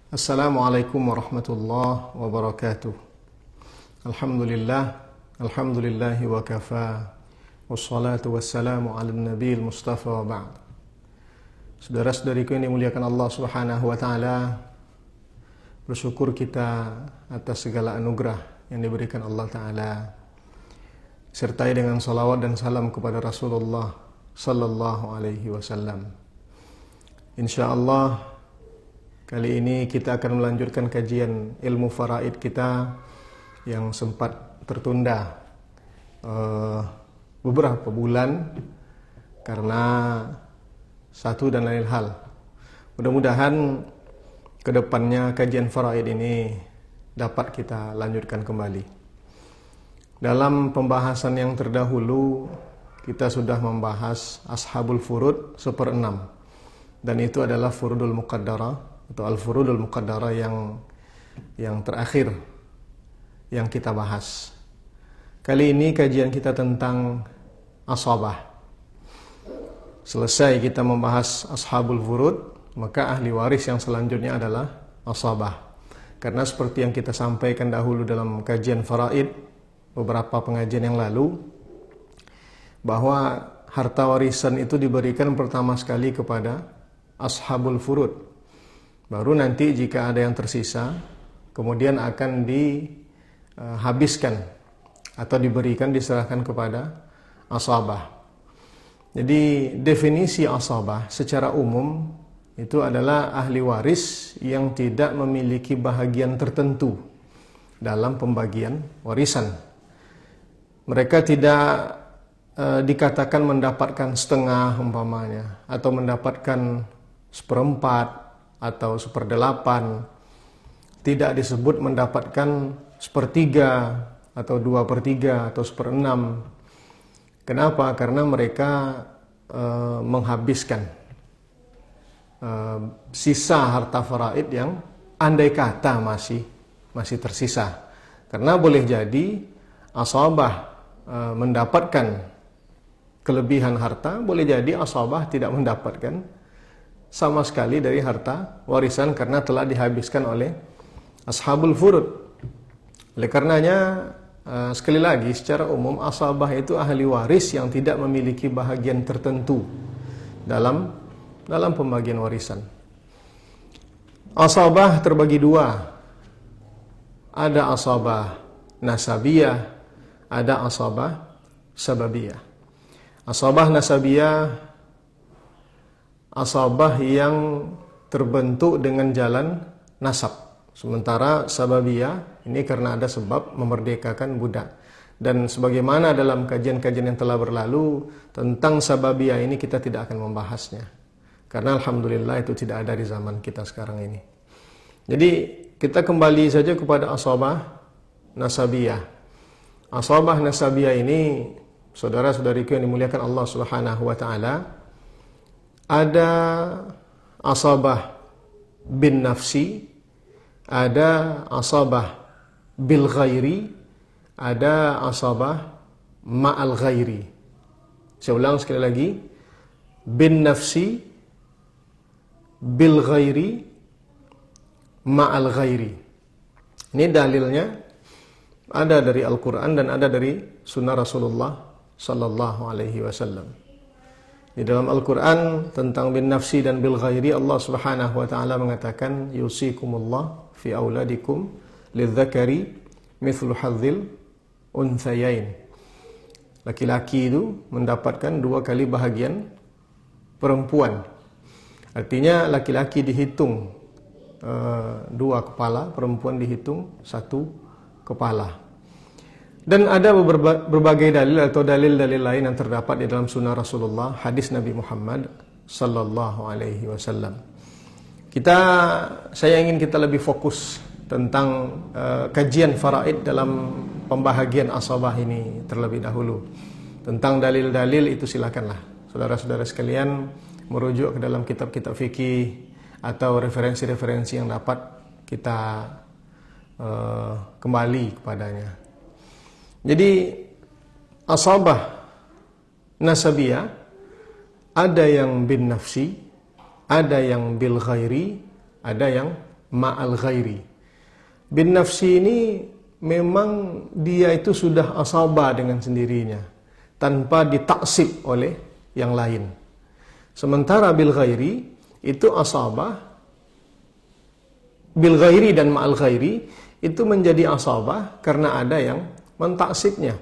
Assalamualaikum warahmatullahi wabarakatuh. Alhamdulillahi wa kafa. Wassalatu wassalamu ala nabiyil mustafa wa ba'd. Saudara-saudariku yang dimuliakan Allah Subhanahu wa taala, bersyukur kita atas segala anugerah yang diberikan Allah taala, sertai dengan salawat dan salam kepada Rasulullah sallallahu alaihi wasallam. Insyaallah kali ini kita akan melanjutkan kajian ilmu faraid kita yang sempat tertunda beberapa bulan karena satu dan lain hal. Mudah-mudahan kedepannya kajian faraid ini dapat kita lanjutkan kembali. Dalam pembahasan yang terdahulu kita sudah membahas ashabul furud 1/6, dan itu adalah furudul muqaddarah atau al-furudul muqaddarah yang terakhir yang kita bahas. Kali ini kajian kita tentang ashabah. Selesai kita membahas ashabul furud, maka ahli waris yang selanjutnya adalah ashabah. Karena seperti yang kita sampaikan dahulu dalam kajian faraid beberapa pengajian yang lalu, bahwa harta warisan itu diberikan pertama sekali kepada ashabul furud. Baru nanti jika ada yang tersisa, kemudian akan dihabiskan atau diberikan, diserahkan kepada ashabah. Jadi definisi ashabah secara umum itu adalah ahli waris yang tidak memiliki bahagian tertentu dalam pembagian warisan. Mereka tidak dikatakan mendapatkan setengah umpamanya, atau mendapatkan 1/4 atau 1/8, tidak disebut mendapatkan 1/3 atau 2/3 atau 1/6. Kenapa? Karena mereka menghabiskan sisa harta faraid yang andai kata masih tersisa. Karena boleh jadi ashabah mendapatkan kelebihan harta, boleh jadi ashabah tidak mendapatkan sama sekali dari harta warisan karena telah dihabiskan oleh ashabul furud. Oleh karenanya, sekali lagi secara umum ashabah itu ahli waris yang tidak memiliki bahagian tertentu dalam pembagian warisan. Ashabah terbagi dua. Ada ashabah nasabiyah, ada ashabah sababiyah. Ashabah nasabiyah, ashabah yang terbentuk dengan jalan nasab. Sementara sababiyah ini karena ada sebab memerdekakan budak. Dan sebagaimana dalam kajian-kajian yang telah berlalu tentang sababiyah ini kita tidak akan membahasnya. Karena alhamdulillah itu tidak ada di zaman kita sekarang ini. Jadi kita kembali saja kepada ashabah nasabiyah. Ashabah nasabiyah ini, saudara-saudariku yang dimuliakan Allah Subhanahu wa taala, ada ashabah bin nafsi, ada ashabah bil ghairi, ada ashabah ma'al ghairi. Saya ulang sekali lagi, bin nafsi, bil ghairi, ma'al ghairi. Ini dalilnya ada dari Al-Quran dan ada dari sunnah Rasulullah sallallahu alaihi wasallam. Di dalam Al-Quran tentang bin nafsi dan bil ghairi, Allah Subhanahu wa taala mengatakan, yusikumullah fi auladikum lidzakari mithlu hadzil unthayain. Laki-laki itu mendapatkan 2 kali bahagian perempuan. Artinya laki-laki dihitung 2 kepala, perempuan dihitung 1 kepala. Dan ada berbagai dalil atau dalil-dalil lain yang terdapat di dalam sunnah Rasulullah, hadis Nabi Muhammad sallallahu alaihi wasallam. Saya ingin kita lebih fokus tentang kajian faraid dalam pembahagian ashabah ini terlebih dahulu. Tentang dalil-dalil itu silakanlah saudara-saudara sekalian merujuk ke dalam kitab-kitab fikih atau referensi-referensi yang dapat kita kembali kepadanya. Jadi ashabah nasabiyah ada yang bin nafsi, ada yang bil ghairi, ada yang ma'al ghairi. Bin nafsi ini memang dia itu sudah asabah dengan sendirinya, tanpa ditaksib oleh yang lain. Sementara bil ghairi itu asabah, bil ghairi dan ma'al ghairi itu menjadi asabah karena ada yang mentaksibnya.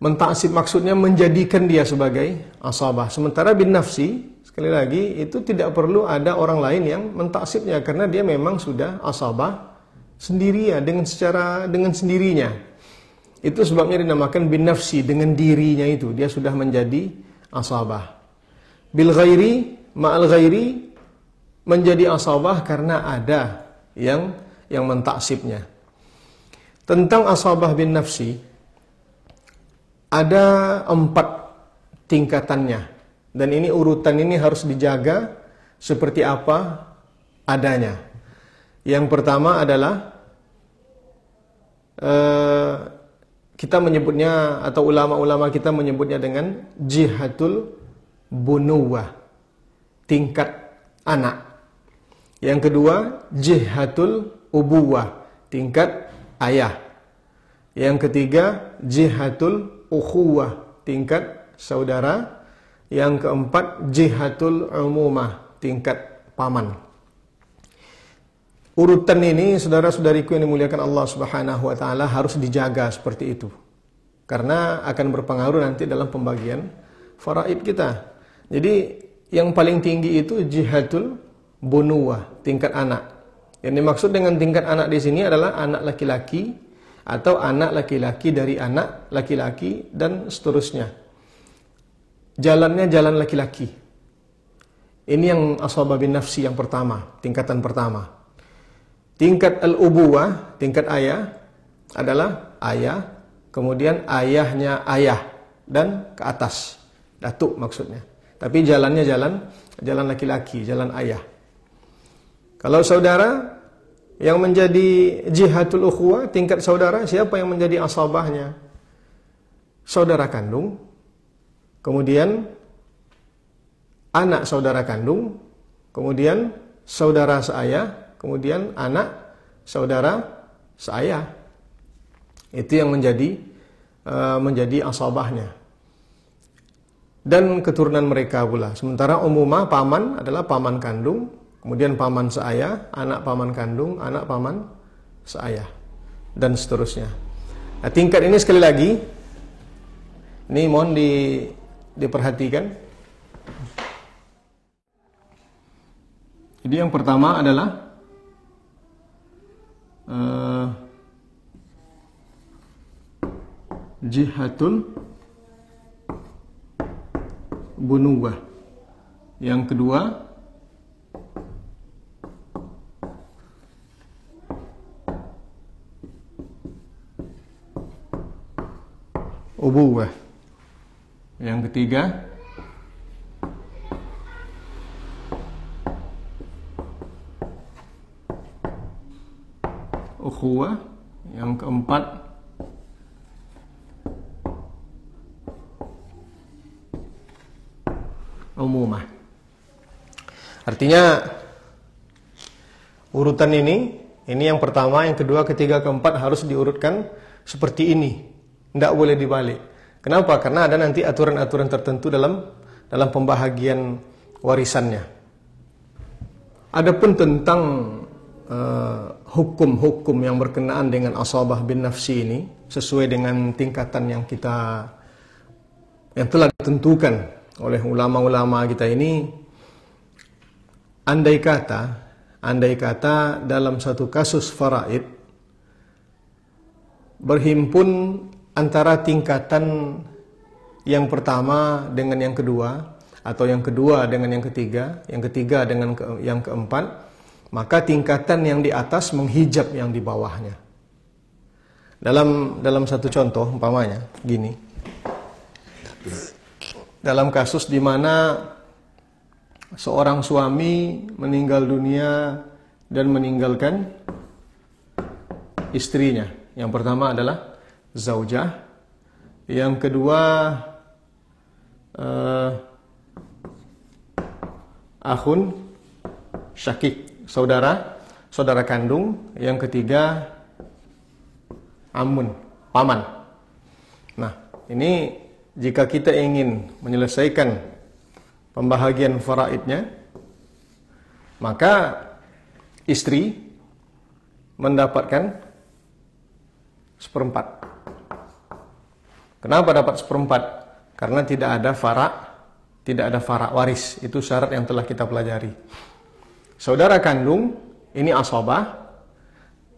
Mentaksib maksudnya menjadikan dia sebagai asabah. Sementara bin nafsi, sekali lagi, itu tidak perlu ada orang lain yang mentaksibnya karena dia memang sudah asabah sendirian dengan sendirinya. Itu sebabnya dinamakan bin nafsi, dengan dirinya itu dia sudah menjadi asabah. Bil ghairi, ma'al ghairi menjadi asabah karena ada yang mentaksibnya. Tentang asabah bin nafsi ada 4 tingkatannya, dan ini urutan ini harus dijaga seperti apa adanya. Yang pertama adalah kita menyebutnya, atau ulama-ulama kita menyebutnya dengan jihatul bunuwah, tingkat anak. Yang kedua jihatul ubuwah, tingkat ayah. Yang ketiga jihatul ukhuwah, tingkat saudara. Yang keempat jihatul umumah, tingkat paman. Urutan ini, saudara-saudariku yang dimuliakan Allah Subhanahu wa taala, harus dijaga seperti itu. Karena akan berpengaruh nanti dalam pembagian faraid kita. Jadi yang paling tinggi itu jihatul bunuwah, tingkat anak. Yang dimaksud dengan tingkat anak di sini adalah anak laki-laki atau anak laki-laki dari anak laki-laki dan seterusnya. Jalannya jalan laki-laki. Ini yang asabah bin nafsi yang pertama, tingkatan pertama. Tingkat al-ubuwah, tingkat ayah adalah ayah, kemudian ayahnya ayah dan ke atas, datuk maksudnya. Tapi jalannya jalan laki-laki, jalan ayah. Kalau saudara, yang menjadi jihatul ukhuwah, tingkat saudara, siapa yang menjadi asabahnya? Saudara kandung, kemudian anak saudara kandung, kemudian saudara seayah, kemudian anak saudara seayah. Itu yang menjadi asabahnya. Dan keturunan mereka pula. Sementara umumah paman adalah paman kandung, kemudian paman seayah, anak paman kandung, anak paman seayah, dan seterusnya. Nah, tingkat ini sekali lagi, ini mohon diperhatikan. Jadi yang pertama adalah jihatul bunuwah. Yang kedua ubuwah. Yang ketiga ukhuwah. Yang keempat umumah. Artinya urutan ini yang pertama, yang kedua, ketiga, keempat harus diurutkan seperti ini. Tidak boleh dibalik. Kenapa? Karena ada nanti aturan-aturan tertentu dalam pembahagian warisannya. Adapun tentang hukum-hukum yang berkenaan dengan asabah bin nafsi ini, sesuai dengan tingkatan yang telah ditentukan oleh ulama-ulama kita ini, andai kata dalam satu kasus faraid berhimpun antara tingkatan yang pertama dengan yang kedua, atau yang kedua dengan yang ketiga dengan yang keempat, maka tingkatan yang di atas menghijab yang di bawahnya. Dalam satu contoh umpamanya gini. Dalam kasus di mana seorang suami meninggal dunia dan meninggalkan istrinya. Yang pertama adalah zaujah, yang kedua akhun syakik, saudara kandung, yang ketiga amun, paman. Nah, ini jika kita ingin menyelesaikan pembahagian faraidnya, maka istri mendapatkan 1/4. Kenapa dapat 1/4? Karena tidak ada fara waris. Itu syarat yang telah kita pelajari. Saudara kandung ini asabah,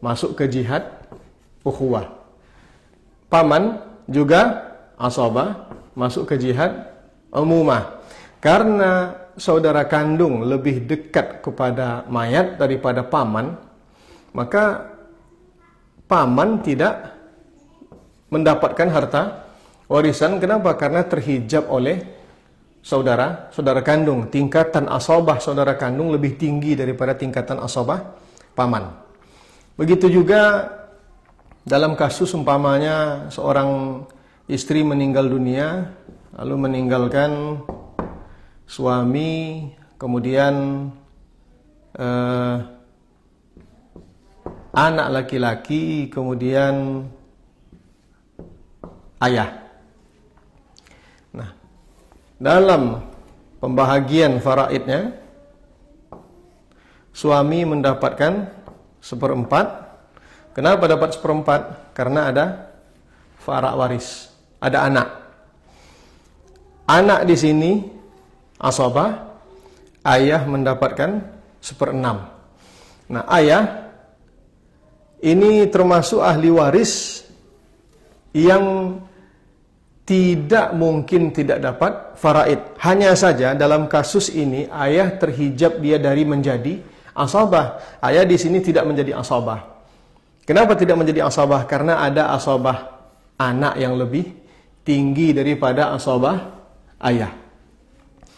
masuk ke jihad ukhuwah. Paman juga asabah, masuk ke jihad umumah. Karena saudara kandung lebih dekat kepada mayat daripada paman, maka paman tidak mendapatkan harta warisan. Kenapa? Karena terhijab oleh saudara kandung. Tingkatan asabah saudara kandung lebih tinggi daripada tingkatan asabah paman. Begitu juga dalam kasus umpamanya seorang istri meninggal dunia, lalu meninggalkan suami, kemudian anak laki-laki, kemudian ayah. Nah, dalam pembahagian faraidnya, suami mendapatkan 1/4. Kenapa dapat 1/4? Karena ada fara waris, ada anak. Anak di sini asabah, ayah mendapatkan 1/6. Nah, ayah ini termasuk ahli waris yang tidak mungkin tidak dapat faraid. Hanya saja dalam kasus ini ayah terhijab dia dari menjadi asabah. Ayah di sini tidak menjadi asabah. Kenapa tidak menjadi asabah? Karena ada asabah anak yang lebih tinggi daripada asabah ayah.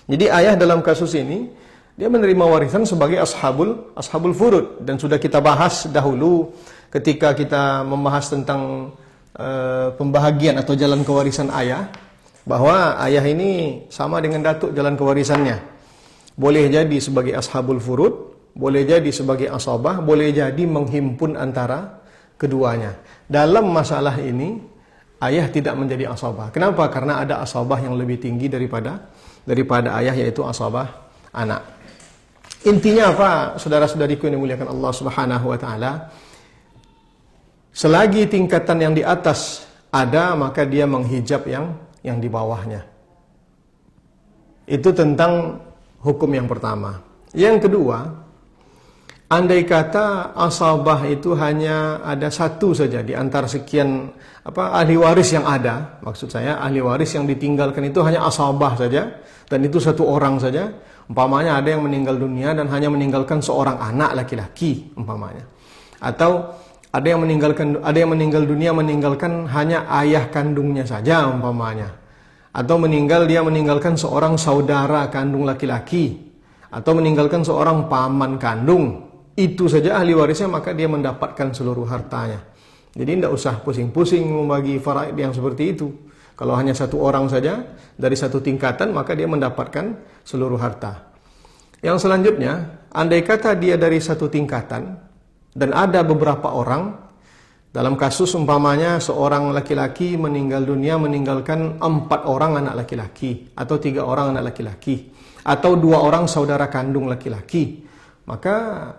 Jadi ayah dalam kasus ini dia menerima warisan sebagai ashabul furud, dan sudah kita bahas dahulu ketika kita membahas tentang pembahagian atau jalan kewarisan ayah, bahwa ayah ini sama dengan datuk jalan kewarisannya. Boleh jadi sebagai ashabul furud, boleh jadi sebagai asabah, boleh jadi menghimpun antara keduanya. Dalam masalah ini ayah tidak menjadi asabah. Kenapa? Karena ada asabah yang lebih tinggi daripada ayah, yaitu asabah anak. Intinya apa, saudara-saudariku yang dimuliakan Allah Subhanahu wa taala? Selagi tingkatan yang di atas ada, maka dia menghijab yang di bawahnya. Itu tentang hukum yang pertama. Yang kedua, andai kata asabah itu hanya ada satu saja di antara sekian ahli waris yang ada, maksud saya ahli waris yang ditinggalkan itu hanya asabah saja, dan itu satu orang saja. Umpamanya ada yang meninggal dunia dan hanya meninggalkan seorang anak laki-laki umpamanya, atau ada yang meninggal dunia meninggalkan hanya ayah kandungnya saja umpamanya, atau dia meninggalkan seorang saudara kandung laki-laki, atau meninggalkan seorang paman kandung. Itu saja ahli warisnya, maka dia mendapatkan seluruh hartanya. Jadi tidak usah pusing-pusing membagi faraid yang seperti itu. Kalau hanya satu orang saja dari satu tingkatan, maka dia mendapatkan seluruh harta. Yang selanjutnya, andai kata dia dari satu tingkatan dan ada beberapa orang, dalam kasus umpamanya seorang laki-laki meninggal dunia meninggalkan 4 orang anak laki-laki, atau 3 orang anak laki-laki, atau 2 orang saudara kandung laki-laki, maka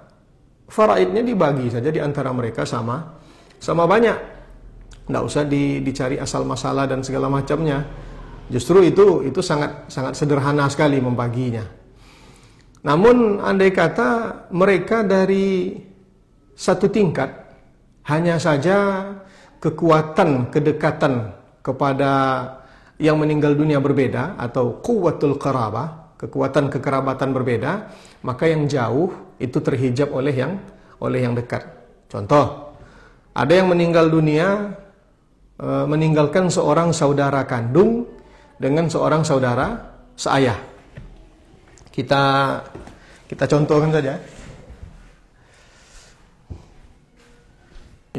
faraidnya dibagi saja di antara mereka sama banyak. Tidak usah dicari asal masalah dan segala macamnya. Justru itu sangat sederhana sekali membaginya. Namun andai kata mereka dari satu tingkat, hanya saja kedekatan kepada yang meninggal dunia berbeda, atau quwwatul qarabah, kekuatan kekerabatan berbeda, maka yang jauh itu terhijab oleh yang dekat. Contoh, ada yang meninggal dunia meninggalkan seorang saudara kandung dengan seorang saudara seayah. Kita contohkan saja.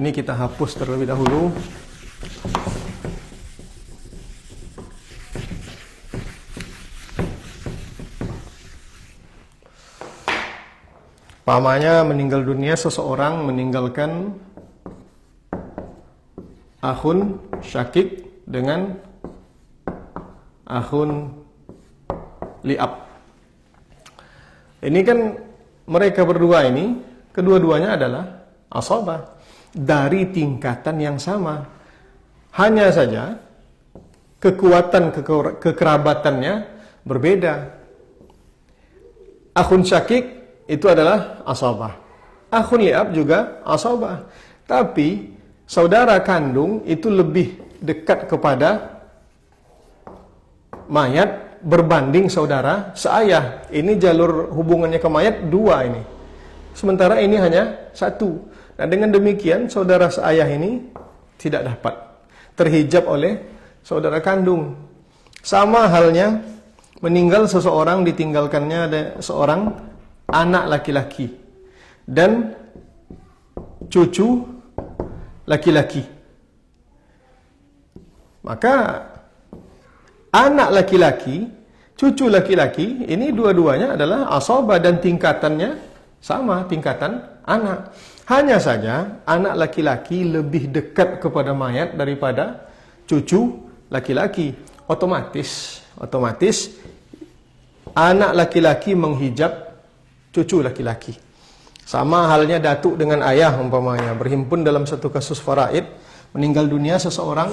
Ini kita hapus terlebih dahulu. Pamannya meninggal dunia, seseorang meninggalkan akhun syakik dengan akhun li'ab. Ini kan mereka berdua ini, kedua-duanya adalah asabah dari tingkatan yang sama. Hanya saja kekuatan kekerabatannya berbeda. Akhun syakik itu adalah asabah. Akhun li'ab juga asabah. Tapi saudara kandung itu lebih dekat kepada mayat berbanding saudara seayah. Ini jalur hubungannya ke mayat dua ini. Sementara ini hanya satu. Nah, dengan demikian saudara seayah ini tidak dapat terhijab oleh saudara kandung. Sama halnya meninggal seseorang, ditinggalkannya ada seorang anak laki-laki dan cucu laki-laki. Maka anak laki-laki, cucu laki-laki ini dua-duanya adalah asabah dan tingkatannya sama, tingkatan anak. Hanya saja anak laki-laki lebih dekat kepada mayat daripada cucu laki-laki. Otomatis anak laki-laki menghijab cucu laki-laki. Sama halnya datuk dengan ayah umpamanya, berhimpun dalam satu kasus faraid, meninggal dunia seseorang,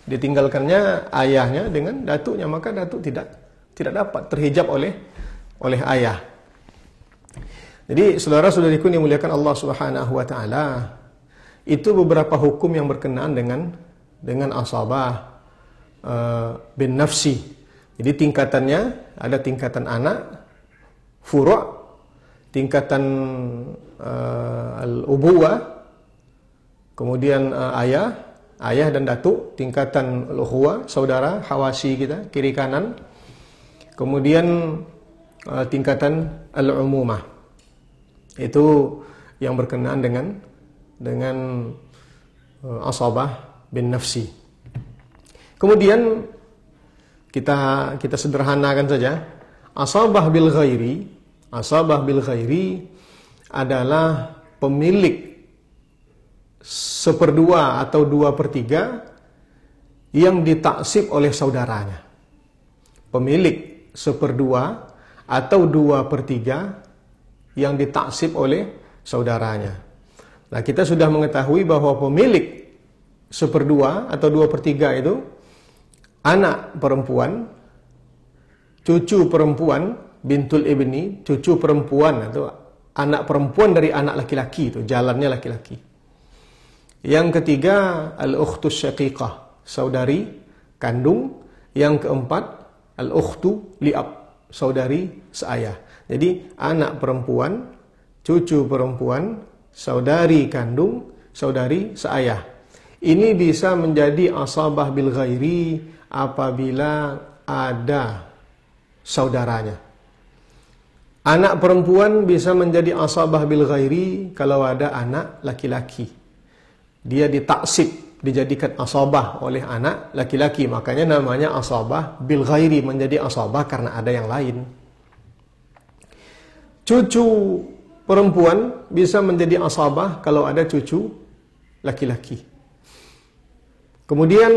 ditinggalkannya ayahnya dengan datuknya, maka datuk tidak dapat terhijab oleh ayah. Jadi saudara-saudariku yang dimuliakan Allah Subhanahu wa taala, itu beberapa hukum yang berkenaan dengan asabah bin nafsi. Jadi tingkatannya ada tingkatan anak, furu', tingkatan al-ubuwah, kemudian ayah dan datuk, tingkatan al-ukhuwah, saudara, hawasi kita, kiri kanan, kemudian tingkatan al-umumah. Itu yang berkenaan dengan asabah bin nafsi. Kemudian kita sederhanakan saja, asabah bil ghairi. Asabah bil ghairi adalah pemilik 1/2 atau 2/3 yang ditaksib oleh saudaranya. Pemilik 1/2 atau 2/3 yang ditaksib oleh saudaranya. Nah, kita sudah mengetahui bahwa pemilik 1/2 atau 2/3 itu anak perempuan, cucu perempuan, bintul ibni, cucu perempuan atau anak perempuan dari anak laki-laki, itu jalannya laki-laki. Yang ketiga al-ukhtus syaqiqah, saudari kandung. Yang keempat al-ukhtu li'ab, saudari seayah. Jadi anak perempuan, cucu perempuan, saudari kandung, saudari seayah. Ini bisa menjadi asabah bil ghairi apabila ada saudaranya. Anak perempuan bisa menjadi asabah bil ghairi kalau ada anak laki-laki. Dia ditaksib, dijadikan asabah oleh anak laki-laki. Makanya namanya asabah bil ghairi, menjadi asabah karena ada yang lain. Cucu perempuan bisa menjadi asabah kalau ada cucu laki-laki. Kemudian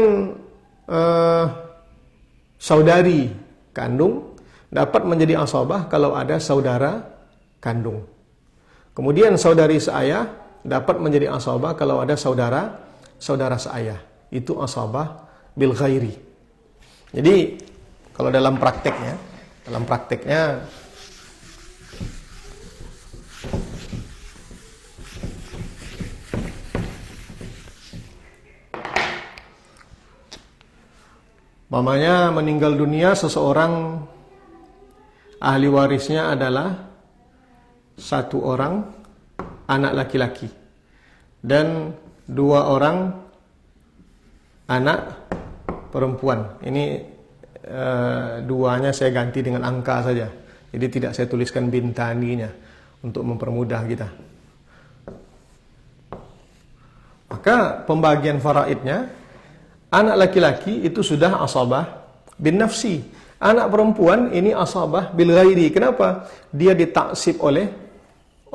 saudari kandung dapat menjadi asabah kalau ada saudara kandung. Kemudian saudari seayah dapat menjadi asabah kalau ada saudara seayah. Itu asabah bil ghairi. Jadi kalau dalam prakteknya mamanya meninggal dunia seseorang, ahli warisnya adalah satu orang anak laki-laki dan 2 orang anak perempuan. Ini duanya saya ganti dengan angka saja. Jadi tidak saya tuliskan bintaninya untuk mempermudah kita. Maka pembagian faraidnya, anak laki-laki itu sudah asabah bin nafsi. Anak perempuan ini asabah bil ghairi. Kenapa? Dia ditaksib oleh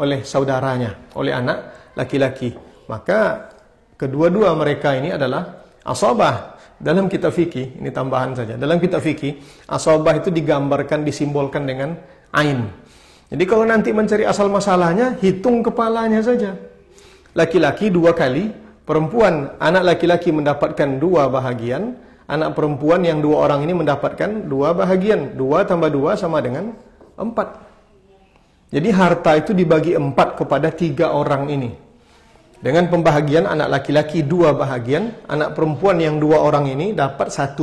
oleh saudaranya, oleh anak laki-laki. Maka kedua-dua mereka ini adalah asabah. Dalam kitab fikih, ini tambahan saja. Dalam kitab fikih, asabah itu digambarkan, disimbolkan dengan ain. Jadi kalau nanti mencari asal masalahnya, hitung kepalanya saja. Laki-laki 2 kali, perempuan, anak laki-laki mendapatkan 2 bahagian, anak perempuan yang 2 orang ini mendapatkan 2 bahagian. 2 tambah 2 sama dengan 4. Jadi harta itu dibagi 4 kepada 3 orang ini. Dengan pembahagian anak laki-laki 2 bahagian, anak perempuan yang 2 orang ini dapat 1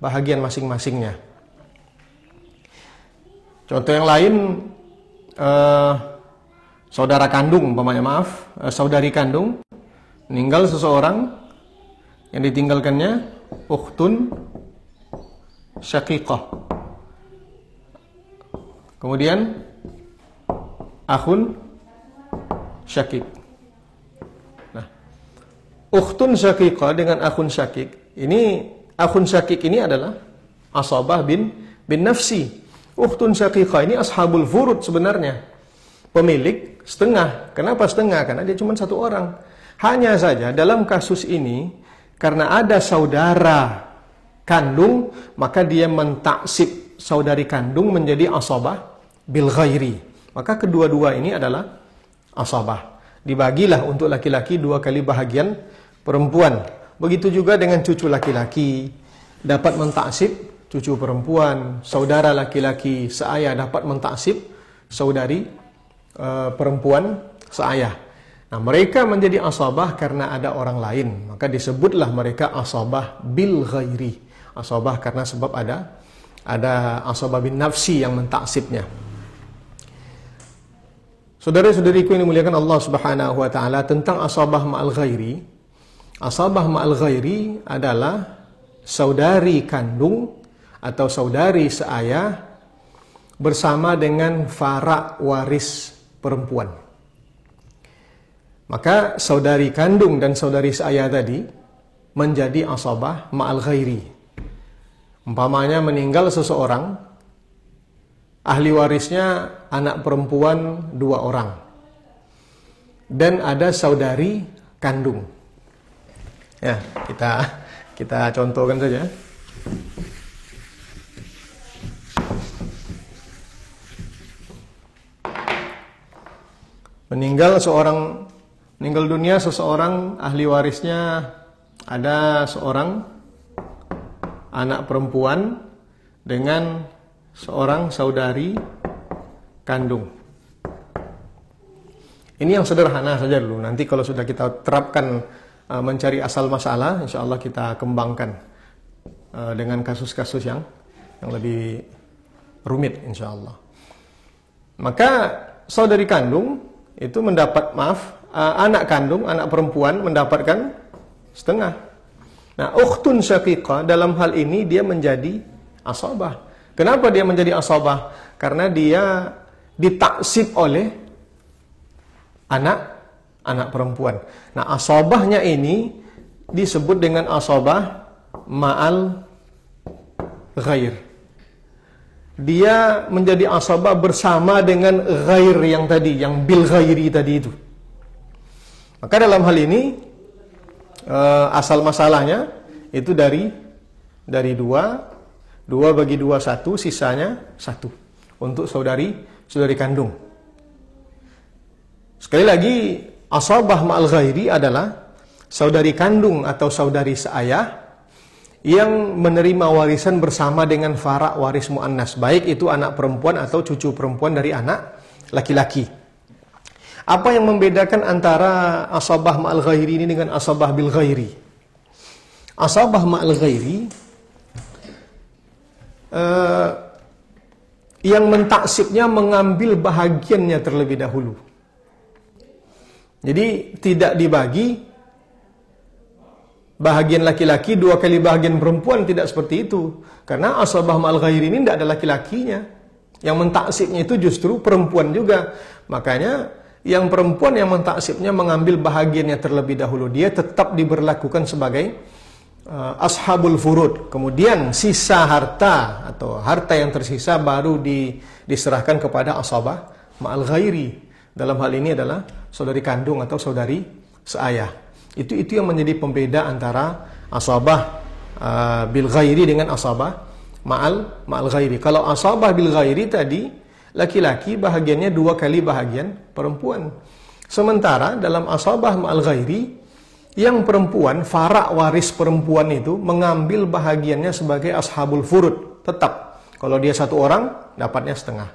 bahagian masing-masingnya. Contoh yang lain, saudara kandung, saudari kandung, meninggal seseorang, yang ditinggalkannya ukhtun syaqiqah. Kemudian akhun syaqiq. Nah, ukhtun syaqiqah dengan akhun syaqiq, akhun syaqiq ini adalah asabah bin nafsi. Ukhtun syaqiqah ini ashabul furud sebenarnya. Pemilik setengah. Kenapa setengah? Karena dia cuma 1 orang. Hanya saja dalam kasus ini, karena ada saudara kandung, maka dia mentaksib saudari kandung menjadi asabah bil ghairi. Maka kedua-dua ini adalah asabah. Dibagilah untuk laki-laki 2 kali bahagian perempuan. Begitu juga dengan cucu laki-laki, dapat mentaksib cucu perempuan. Saudara laki-laki seayah dapat mentaksib saudari perempuan seayah. Nah, mereka menjadi asabah karena ada orang lain. Maka disebutlah mereka asabah bil ghairi. Asabah karena sebab ada asabah bin nafsi yang mentaksibnya. Saudara-saudariku yang dimuliakan Allah Subhanahu wa taala, tentang asabah ma'al ghairi. Asabah ma'al ghairi adalah saudari kandung atau saudari seayah bersama dengan fara waris perempuan. Maka saudari kandung dan saudari seayah tadi menjadi asabah ma'al ghairi. Umpamanya meninggal seseorang, ahli warisnya anak perempuan 2 orang, dan ada saudari kandung. Ya, kita contohkan saja. Meninggal dunia seseorang, ahli warisnya ada seorang anak perempuan dengan seorang saudari kandung. Ini yang sederhana saja dulu. Nanti kalau sudah kita terapkan mencari asal masalah, insya Allah kita kembangkan dengan kasus-kasus yang lebih rumit, insya Allah. Maka saudari kandung itu mendapat, anak kandung, anak perempuan mendapatkan setengah. Nah, ukhtun syaqiqah dalam hal ini dia menjadi asabah. Kenapa dia menjadi asabah? Karena dia ditaksib oleh anak perempuan. Nah, asabahnya ini disebut dengan asabah ma'al ghair. Dia menjadi asabah bersama dengan ghair yang tadi, yang bil ghairi tadi itu. Maka dalam hal ini asal masalahnya itu dari 2 bagi 2 1, sisanya 1 untuk saudari kandung. Sekali lagi, asabah ma'al ghairi adalah saudari kandung atau saudari seayah yang menerima warisan bersama dengan fara waris muannas, baik itu anak perempuan atau cucu perempuan dari anak laki-laki. Apa yang membedakan antara asabah ma'al ghairi ini dengan asabah bil ghairi? Asabah ma'al ghairi yang mentaksibnya mengambil bahagiannya terlebih dahulu. Jadi tidak dibagi bahagian laki-laki 2 kali bahagian perempuan, tidak seperti itu. Karena asabah ma'al ghairi ini tidak ada laki-lakinya. Yang mentaksibnya itu justru perempuan juga. Makanya yang perempuan yang mentaksibnya mengambil bahagiannya terlebih dahulu. Dia tetap diberlakukan sebagai ashabul furud. Kemudian sisa harta atau harta yang tersisa baru diserahkan kepada ma'al ghairi. Dalam hal ini adalah saudari kandung atau saudari seayah. Itu yang menjadi pembeda antara asabah bil ghairi dengan asabah ma'al ghairi. Kalau asabah bil ghairi tadi, laki-laki bahagiannya 2 kali bahagian perempuan. Sementara dalam asabah ma'al ghairi, yang perempuan, farak waris perempuan itu mengambil bahagiannya sebagai ashabul furud. Tetap, kalau dia 1 orang, dapatnya setengah.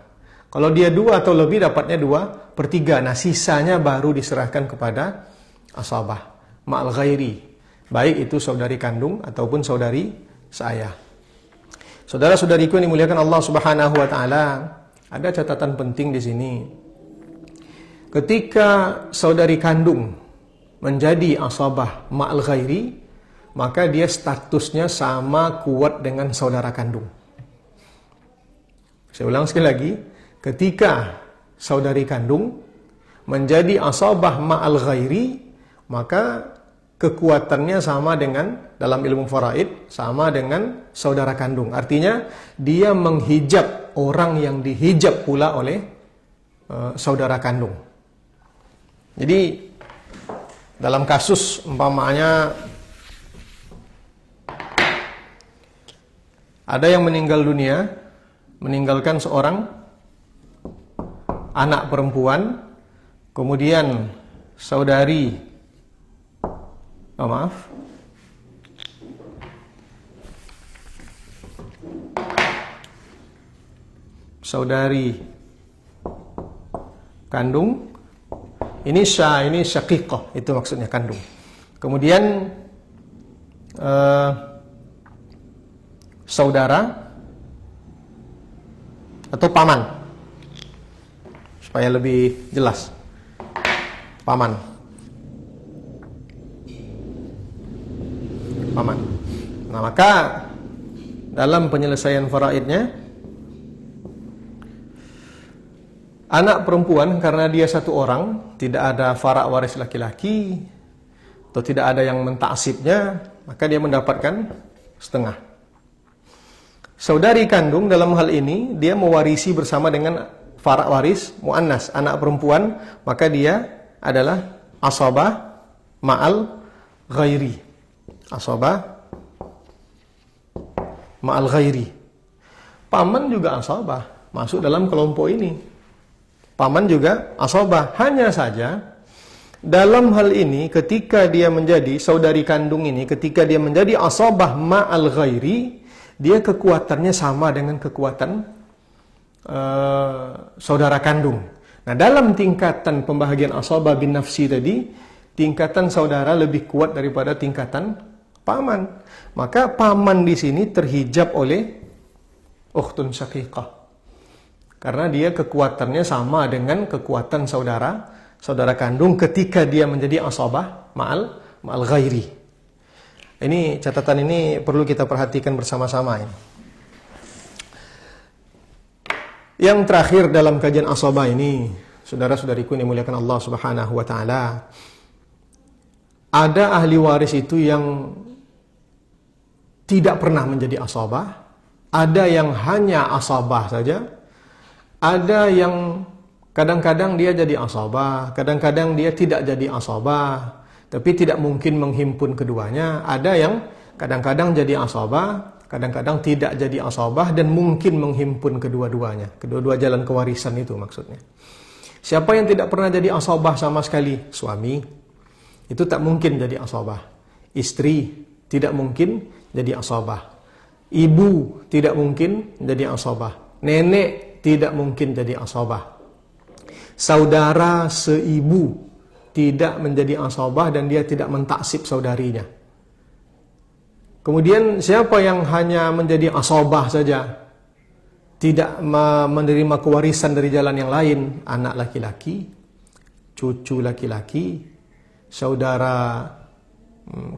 Kalau dia 2 atau lebih, dapatnya 2/3. Nah, sisanya baru diserahkan kepada asabah ma'al ghairi, baik itu saudari kandung ataupun saudari seayah. Saudara-saudariku yang dimuliakan Allah Subhanahu wa taala, ada catatan penting di sini. Ketika saudari kandung menjadi asabah ma'al ghairi, maka dia statusnya sama kuat dengan saudara kandung. Saya ulang sekali lagi, ketika saudari kandung menjadi asabah ma'al ghairi, maka kekuatannya sama dengan, dalam ilmu faraid, sama dengan saudara kandung. Artinya dia menghijab orang yang dihijab pula oleh saudara kandung. Jadi dalam kasus umpamanya ada yang meninggal dunia, meninggalkan seorang anak perempuan, kemudian saudari saudari kandung, ini syaqiqah, itu maksudnya kandung. Kemudian saudara atau paman, supaya lebih jelas, paman. Nah, maka dalam penyelesaian faraidnya, anak perempuan karena dia 1 orang, tidak ada farak waris laki-laki atau tidak ada yang mentaksibnya, maka dia mendapatkan setengah. Saudari kandung dalam hal ini dia mewarisi bersama dengan farak waris muannas, anak perempuan, maka dia adalah asabah ma'al ghairi. Asabah ma'al ghairi. Paman juga asabah, masuk dalam kelompok ini. Paman juga asabah. Hanya saja dalam hal ini ketika dia menjadi saudari kandung ini, ketika dia menjadi asabah ma'al ghairi, dia kekuatannya sama dengan kekuatan saudara kandung. Nah, dalam tingkatan pembahagian asabah bin nafsi tadi, tingkatan saudara lebih kuat daripada tingkatan paman. Maka paman di sini terhijab oleh ukhtun syaqiqah, karena dia kekuatannya sama dengan kekuatan saudara kandung ketika dia menjadi asabah ma'al ghairi. Ini catatan ini perlu kita perhatikan bersama-sama ini. Yang terakhir dalam kajian asabah ini, saudara-saudariku yang dimuliakan Allah Subhanahu wa taala, ada ahli waris itu yang tidak pernah menjadi asabah, ada yang hanya asabah saja, ada yang kadang-kadang dia jadi asabah, kadang-kadang dia tidak jadi asabah, tapi tidak mungkin menghimpun keduanya. Ada yang kadang-kadang jadi asabah, kadang-kadang tidak jadi asabah, dan mungkin menghimpun kedua-duanya. Kedua-dua jalan kewarisan itu maksudnya. Siapa yang tidak pernah jadi asabah sama sekali? Suami. Itu tak mungkin jadi asabah. Istri tidak mungkin jadi asabah. Ibu tidak mungkin jadi asabah. Nenek tidak mungkin jadi asabah. Saudara seibu tidak menjadi asabah dan dia tidak mentaksib saudarinya. Kemudian siapa yang hanya menjadi asabah saja, tidak menerima kewarisan dari jalan yang lain? Anak laki-laki, cucu laki-laki, saudara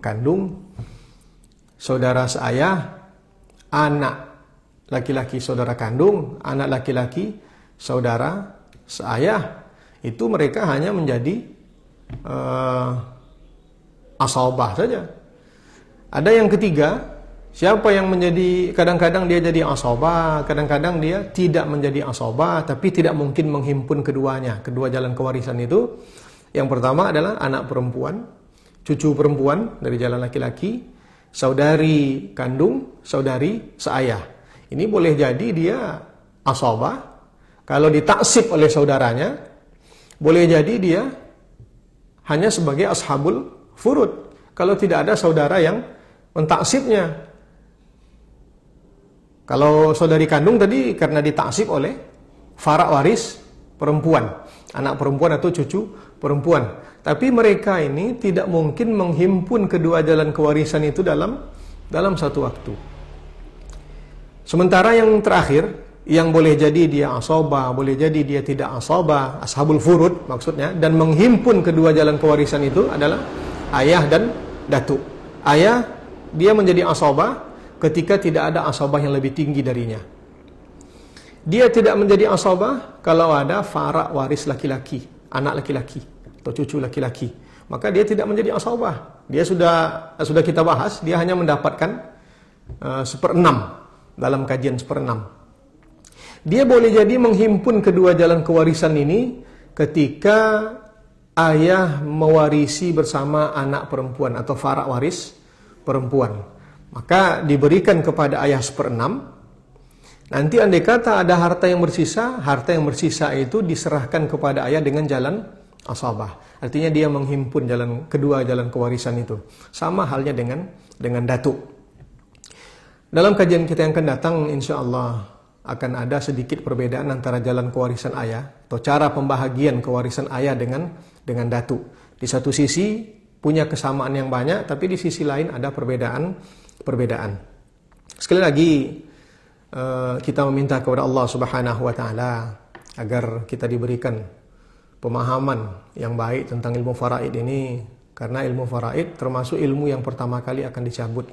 kandung, saudara seayah, anak laki-laki saudara kandung, anak laki-laki saudara seayah. Itu mereka hanya menjadi asabah saja. Ada yang ketiga, Siapa yang menjadi, kadang-kadang dia jadi asabah, kadang-kadang dia tidak menjadi asabah, tapi tidak mungkin menghimpun keduanya. Kedua jalan kewarisan itu, yang pertama adalah anak perempuan, cucu perempuan dari jalan laki-laki, saudari kandung, saudari seayah. Ini boleh jadi dia asabah, kalau ditaksib oleh saudaranya, boleh jadi dia hanya sebagai ashabul furud, kalau tidak ada saudara yang mentaksibnya. Kalau saudari kandung tadi karena ditaksib oleh fara waris perempuan, anak perempuan atau cucu perempuan. Tapi mereka ini tidak mungkin menghimpun kedua jalan kewarisan itu dalam satu waktu. Sementara yang terakhir, yang boleh jadi dia asabah, boleh jadi dia tidak asabah, ashabul furud maksudnya, dan menghimpun kedua jalan kewarisan itu adalah ayah dan datuk. Ayah, dia menjadi asabah ketika tidak ada asabah yang lebih tinggi darinya. Dia tidak menjadi asabah kalau ada fara waris laki-laki, anak laki-laki atau cucu laki-laki. Maka dia tidak menjadi asabah. Dia sudah kita bahas, dia hanya mendapatkan 1/6 dalam kajian 1/6. Dia boleh jadi menghimpun kedua jalan kewarisan ini ketika ayah mewarisi bersama anak perempuan atau fara waris perempuan. Maka diberikan kepada ayah 1/6. Nanti andai kata ada harta yang bersisa itu diserahkan kepada ayah dengan jalan asabah. Artinya dia menghimpun kedua jalan kewarisan itu. Sama halnya dengan datuk. Dalam kajian kita yang akan datang, insya Allah akan ada sedikit perbedaan antara jalan kewarisan ayah atau cara pembahagian kewarisan ayah dengan datuk. Di satu sisi punya kesamaan yang banyak, tapi di sisi lain ada perbedaan. Sekali lagi kita meminta kepada Allah Subhanahu wa taala agar kita diberikan pemahaman yang baik tentang ilmu faraid ini, karena ilmu faraid termasuk ilmu yang pertama kali akan dicabut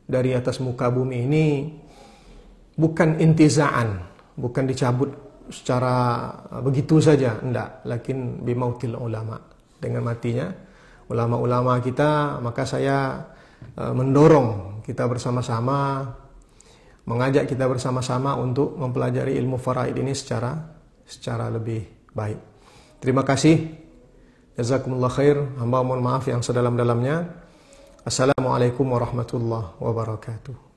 dari atas muka bumi ini, bukan intizaan, bukan dicabut secara begitu saja, enggak, lakin bimautil ulama, dengan matinya ulama-ulama kita. Maka saya mendorong kita bersama-sama, mengajak kita bersama-sama untuk mempelajari ilmu faraid ini secara lebih baik. Terima kasih. Jazakumullah khair. Hamba mohon maaf yang sedalam-dalamnya. Assalamualaikum warahmatullahi wabarakatuh.